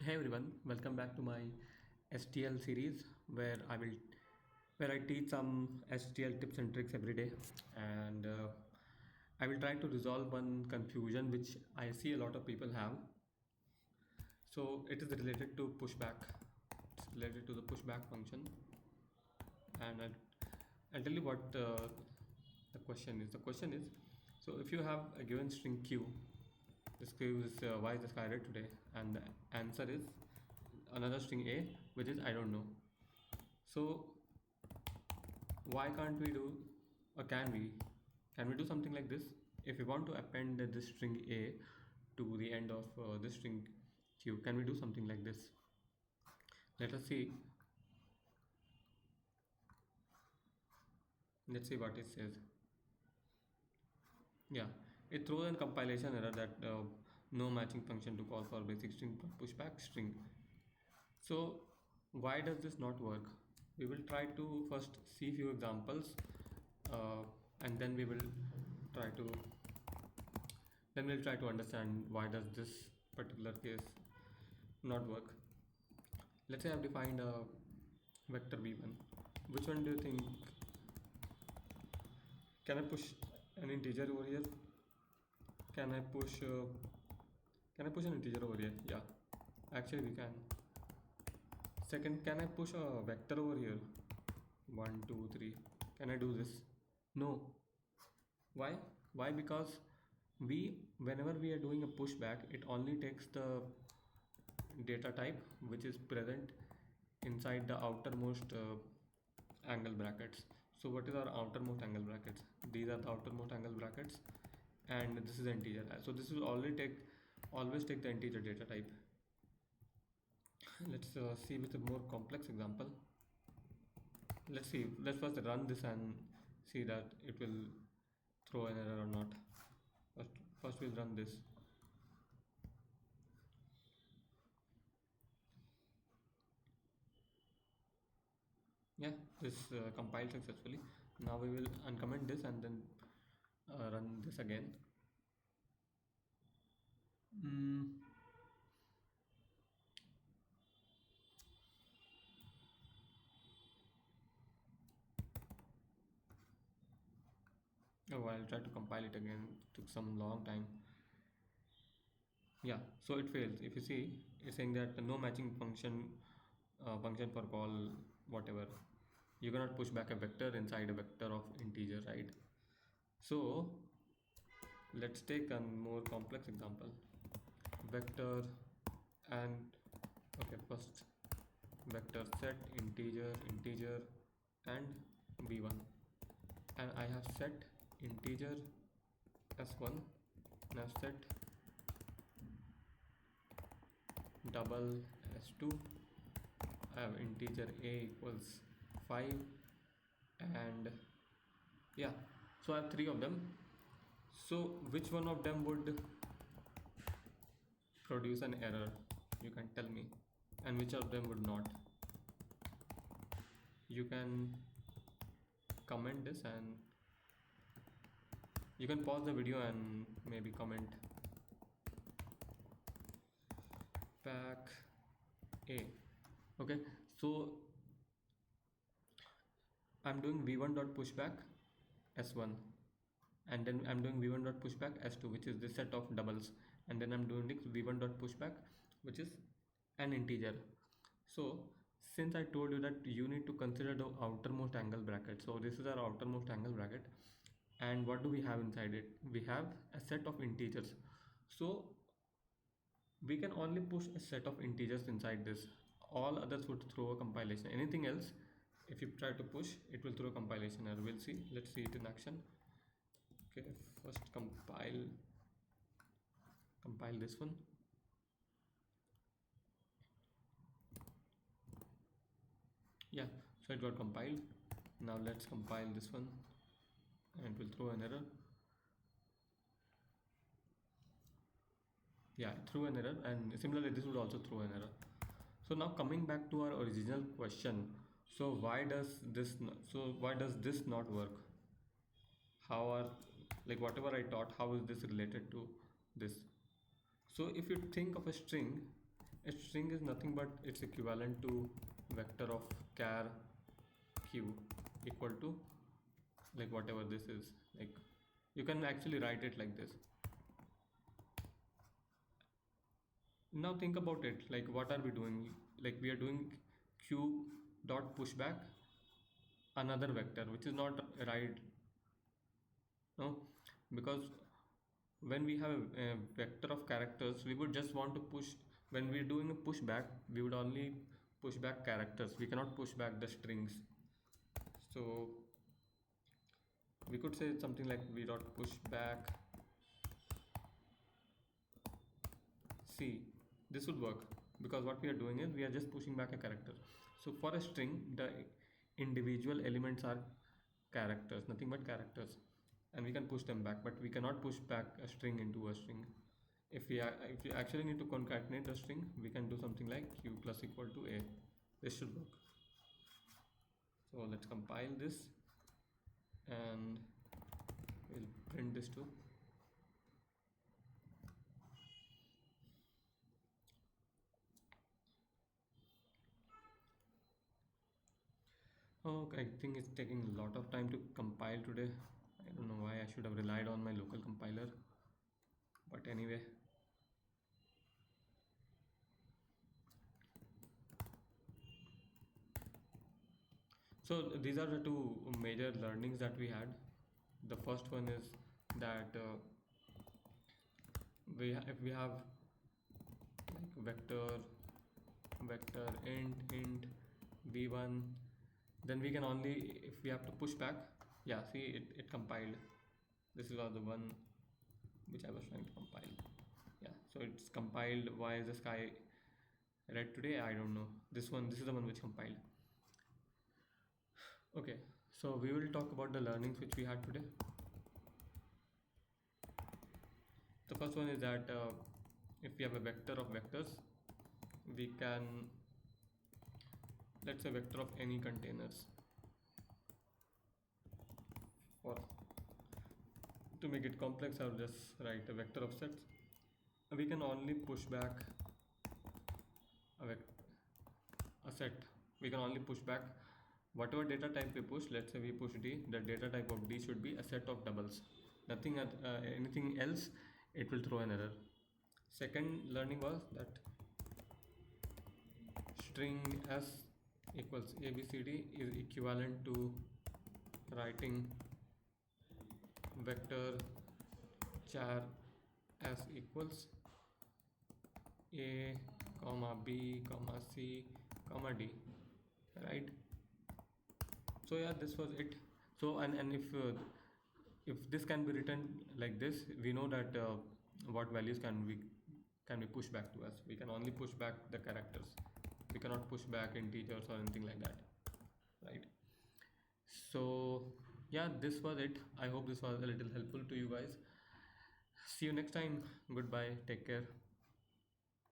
Hey everyone, welcome back to my STL series where I teach some STL tips and tricks every day, and I will try to resolve one confusion which I see a lot of people have. So it is related to pushback. It's related to the pushback function, and I'll tell you what the question is. The question is, so if you have a given string q, this q is why is the sky red today, and the answer is another string a, which is I don't know. So why can't we do, or can we do something like this? If we want to append this string a to the end of this string q, can we do something like this? Let us see. Let's see what it says. Yeah, it throws a compilation error that no matching function to call for basic string pushback string. So why does this not work? We will try to first see few examples, and try to then we'll try to understand why does this particular case not work. Let's say I've defined a vector v1. Which one do you think? Can I push an integer over here? Can I push? Can I push an integer over here? Yeah, actually we can. Second, can I push a vector over here? 1, 2, 3. Can I do this? No. Why? Why? Because whenever we are doing a pushback, it only takes the data type which is present inside the outermost angle brackets. So what is our outermost angle brackets? These are the outermost angle brackets, and this is integer. So this will always take the integer data type. Let's see with a more complex example. Let's first run this and see that it will throw an error or not. First we'll run this. Yeah, this compiled successfully. Now we will uncomment this and then run this again. Mm. Oh, I'll try to compile it again. It took some long time. Yeah, so it fails. If you see, it's saying that no matching function for call whatever. You cannot push back a vector inside a vector of integer, right? So let's take a more complex example. Vector and okay, first vector set integer and v1, and I have set integer s1 and I've set double s2. I have integer a equals 5, and yeah, so I have three of them. So which one of them would produce an error? You can tell me. And which of them would not? You can comment this, and you can pause the video and maybe comment back a. Okay, so I'm doing v1 dot pushback s1, and then I'm doing v1 dot pushback s2, which is this set of doubles, and then I'm doing v1 dot pushback, which is an integer. So since I told you that you need to consider the outermost angle bracket, so this is our outermost angle bracket, and what do we have inside it? We have a set of integers. So we can only push a set of integers inside this. All others would throw a compilation. Anything else, if you try to push, it will throw a compilation error. We'll see. Let's see it in action. Okay, first compile this one. Yeah, so it got compiled. Now let's compile this one, and it will throw an error. Yeah, it threw an error, and similarly this would also throw an error. So now coming back to our original question, so why does this not work? How are, like, whatever I taught, how is this related to this? So if you think of a string, A string is nothing but it's equivalent to vector of char q equal to like whatever this is. Like you can actually write it like this. Now think about it, like what are we doing? Like we are doing q dot pushback another vector, which is not right. No, because when we have a vector of characters, we would just want to push. When we're doing a pushback, we would only push back characters, we cannot push back the strings. So we could say something like v dot push back C. This would work because what we are doing is we are just pushing back a character. So for a string, the individual elements are characters, nothing but characters, and we can push them back, but we cannot push back a string into a string. If we actually need to concatenate a string, we can do something like q plus equal to a. This should work. So let's compile this and we'll print this too. Oh, I think it's taking a lot of time to compile today. I don't know why I should have relied on my local compiler. But anyway, so these are the two major learnings that we had. The first one is that if we have like vector int v1, then we can only, if we have to push back, yeah, see it compiled. This is the one which I was trying to compile. Yeah, so it's compiled. Why is the sky red today? I don't know. This is the one which compiled. Okay, so we will talk about the learnings which we had today. The first one is that if we have a vector of vectors, we can, let's say, vector of any containers. For to make it complex, I'll just write a vector of sets. We can only push back a set. We can only push back whatever data type we push. Let's say we push d, the data type of d should be a set of doubles, nothing anything else, it will throw an error. Second learning was that string s equals abcd is equivalent to writing vector char s equals a comma b comma c comma d, right? So yeah, this was it. So and if this can be written like this, we know that what values can be pushed back to us. We can only push back the characters, we cannot push back integers or anything like that, right? So yeah, this was it. I hope this was a little helpful to you guys. See you next time. Goodbye, take care.